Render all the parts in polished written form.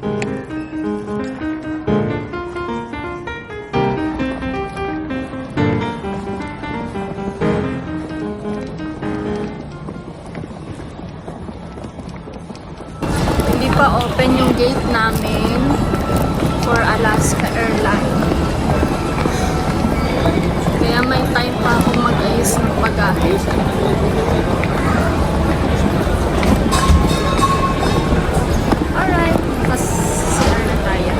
Hindi pa open yung gate namin for Alaska Airlines. Kaya may time pa akong mag-ayos ng bagahe. Alright, mas CR na tayo.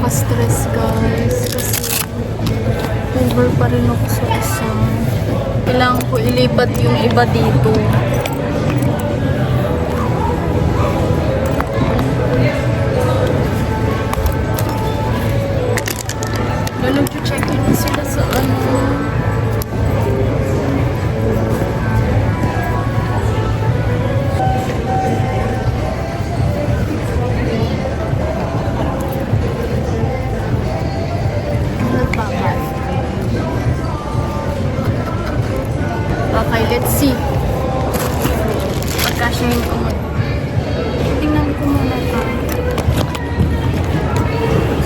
Stress guys kasi over pa rin ako sa isa. Kailangan ko ilipat yung iba dito. Check in sila sa ano. Okay, let's see. Pagkasyahin ko muna. Tingnan ko muna ito.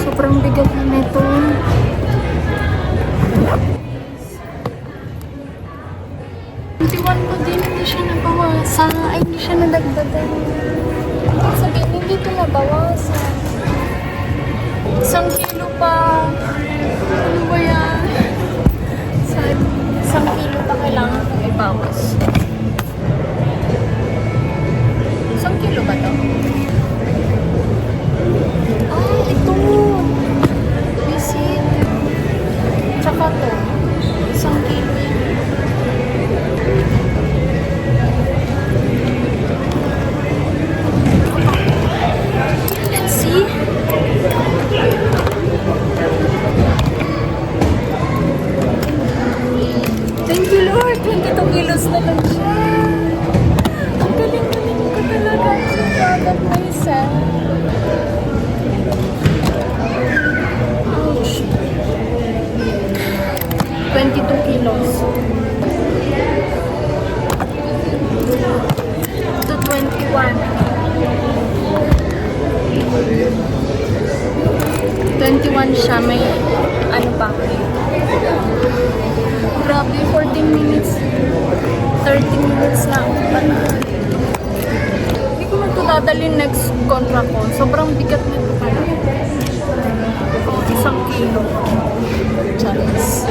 Sobrang bigat na nito. 21 pa din, hindi siya nabawasan. Ay, hindi siya nadagdagan. Sabihin, hindi ito nabawasan. 1 kilo pa. Ano ba yan? 1 kilo pa kailangan kong ibawas. 1 kilo ba ito? Ah, ito. Visit. Tsaka ito. 1 kilo. Let's see. Thank you, Lord. 22 kilos na lang siya. Ang galing-galing ko talaga. So proud of myself. Ouch. 22 kilos. Ito 21. 21 siya. May ano pa ako dito. Grabe, 14 minutes. 30 minutes na ako pa na. Hindi ko man ito dadalhin next contract ko. Sobrang bigat nito pala. 1 kilo. Charis.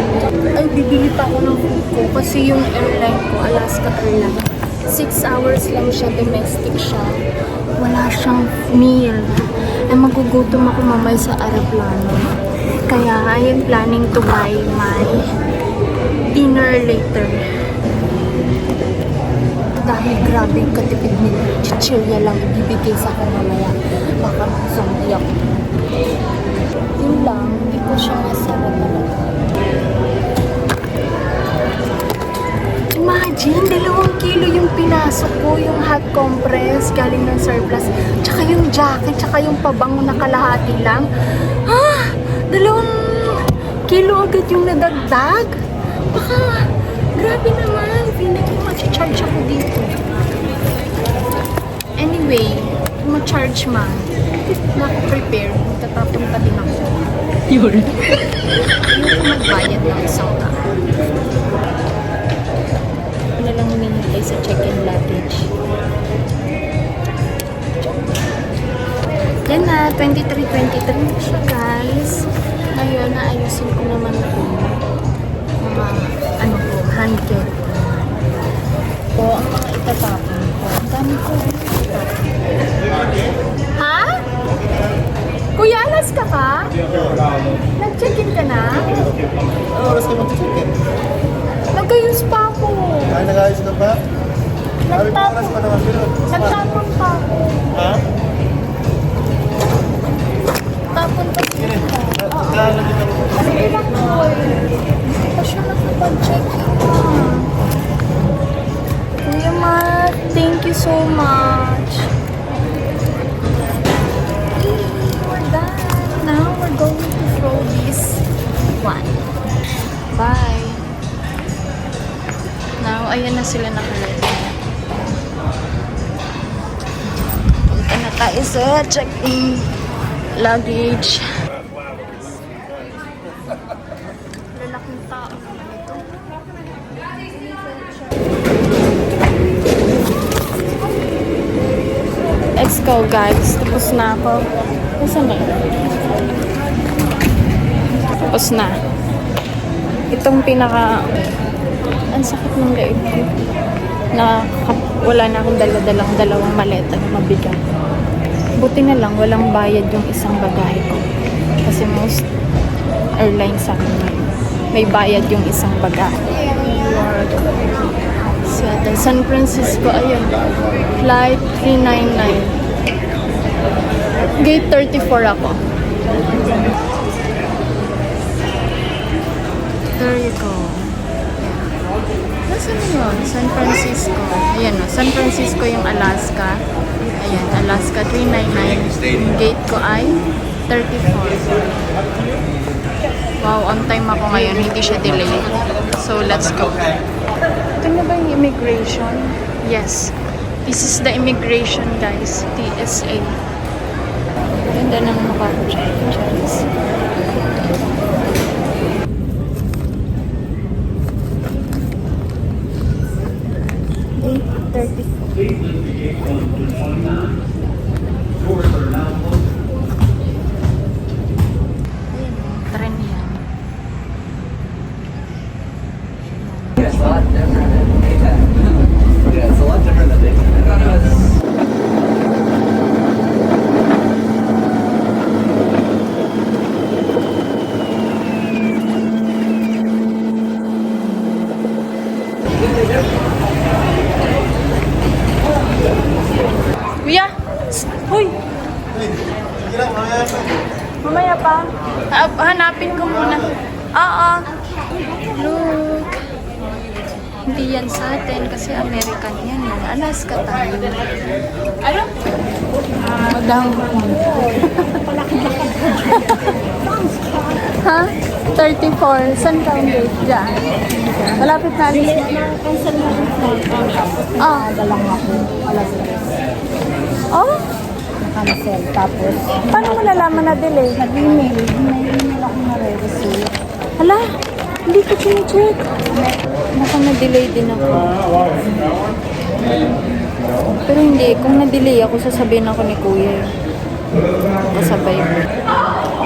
Ay, bibili pa ako ng food ko kasi yung airline ko, Alaska Airlines. 6 hours lang siya, domestic siya. Wala siyang meal. Ay, magugutom ako mamay sa aeroplano. Kaya, I am planning to buy my dinner later. Dahil grabe yung katipid nila. Chichirya lang ibibigay sa akin mamaya. Baka zombie ako. Yun lang, hindi ko siya masarap talaga. Imagine, 2 kilo yung pinasok ko, yung hot compress galing ng surplus, tsaka yung jacket, tsaka yung pabango na kalahati lang. 2 kilo agad yung nadagdag. Baka, grabe naman, feeling ko ma-charge ako dito. Anyway, kung ma-charge man, naka-prepare, tatapon pa din ako. Yun. Yung magbayad ng isang tao. Wala lang hinihintay sa check-in luggage. Yan na, 23.23 na siya guys. Ngayon, naayusin ko naman ito. Mga, ano ko, hand care ko. Po, ang mga itatapon ko. Ang dami ko. Ha? Kuya, alas ka ka? Nag-check-in ka na? Ano oras ka mag-check-in? Nag-ayos pa ako. Ay, nag-ayos ka pa? Sabi mo oras pa naman pero. Nagtapon pa ako. Ha? Tapon pa Sige. siya. Naglalagay ka mo. Sige lang po. Hindi pa siya nakapag-check-in na. Kuya Matt, thank you so much. Hey, we're done. Now we're going to throw this one. Bye. Now, ayan na sila nakaready. Punta na tayo sa check-in luggage. Lalaking tao naman ito. Let's go guys. Tapos na ako. Nasaan na? Tapos na. Itong pinaka... Ang sakit ng gaib ko. Wala na akong dalawang maleta na mabigat. Buti na lang, walang bayad yung isang bagahe ko. Kasi most airlines sa akin ngayon, may bayad yung isang bagahe. New York, Seattle, San Francisco, ayun. Flight 399. Gate 34 ako. There you go. Nasaan yun? San Francisco. Ayan o, San Francisco yung Alaska. Ayan, Alaska 399. Gate ko ay 34. Wow, on time ako ngayon. Hindi siya delay. So, let's go. Ito na ba yung immigration? Yes. This is the immigration, guys. TSA. Ganda ng mukha ko dyan. Gate 34. Tren yan. It's a lot different. Yeah, it's a lot different than they thought it was. Kuya! Hoy! Sige lang, mamaya pa. Mamaya pa. Hanapin ko muna. Oo. Look. Hindi yan sa atin kasi American yan. Alaska tayo. Ano? Madam. Ha? 34. Saan ka ang gate? Diyan. Malapit na alis. Cancel na yung flight ko. Tapos nagdalang ako. Alas 3. Oh? Nakancel. Tapos, Paano mo nalaman na delay? nag-email. May email ako na-receive. Hala, hindi ko chine-check. Baka na-delay din ako. Pero hindi, kung na-delay ako, sasabihin ako ni Kuya. Kasabay ko.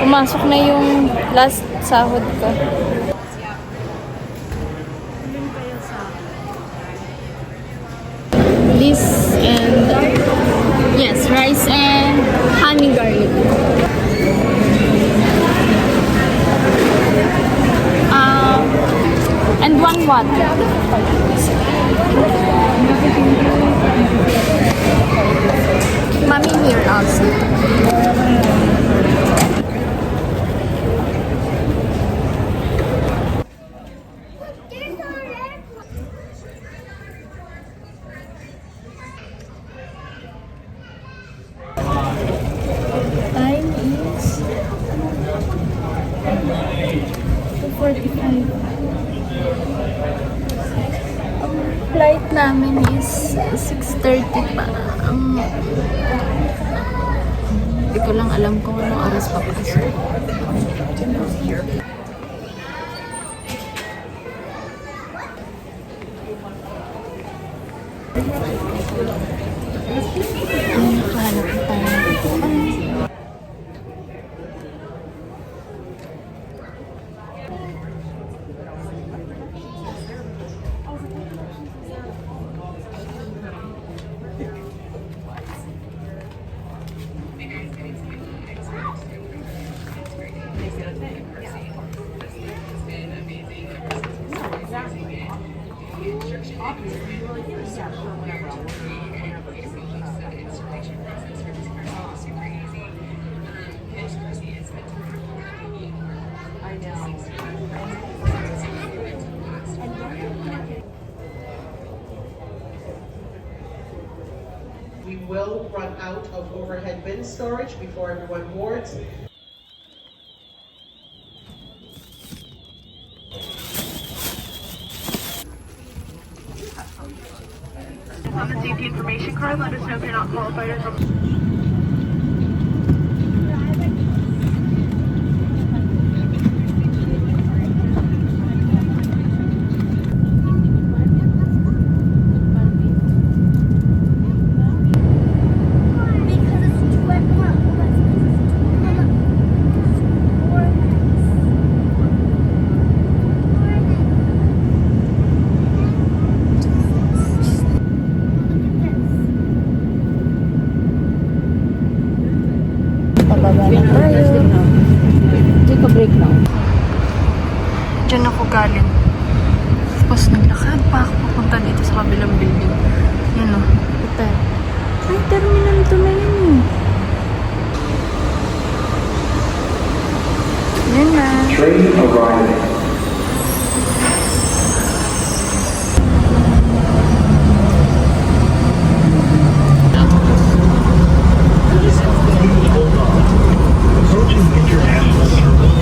Pumasok na yung last sahod ko. This and yes, rice and honey garlic. And one water. Mommy here also. 2:45. Ang flight namin is 6:30 pa. Hindi ko lang alam kung anong oras papasok. Nakahanap na tayo. We will run out of overhead bin storage before everyone boards. On the safety information card, let us know if you're not qualified as a... Pababa na tayo. Take a break now. Diyan ako galing. Tapos naglakad pa ako papunta dito sa kabilang building. Yun o. Hotel. Ay, terminal to na yun. Yun na. Train arriving. Approaching international terminal.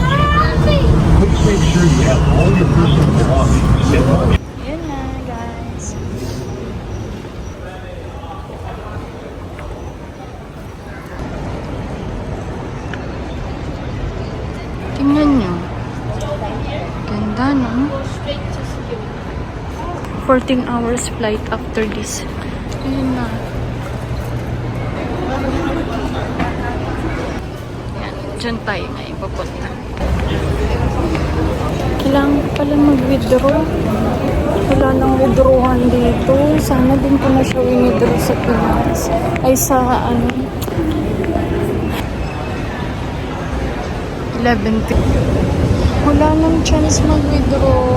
Please make sure you have all your personal belongings in luggage. Yun na, guys. Tingnan nyo. Ganda, no? 14 hours flight after this. Ayun na. Yan, dyan tayo ngayon papunta. Kailangan pala mag-withdraw. Wala nang withdrawhan dito. Sana din ko na siya withdraw sa Pinas. Ay, sa ano? 11. Wala nang chance mag-withdraw.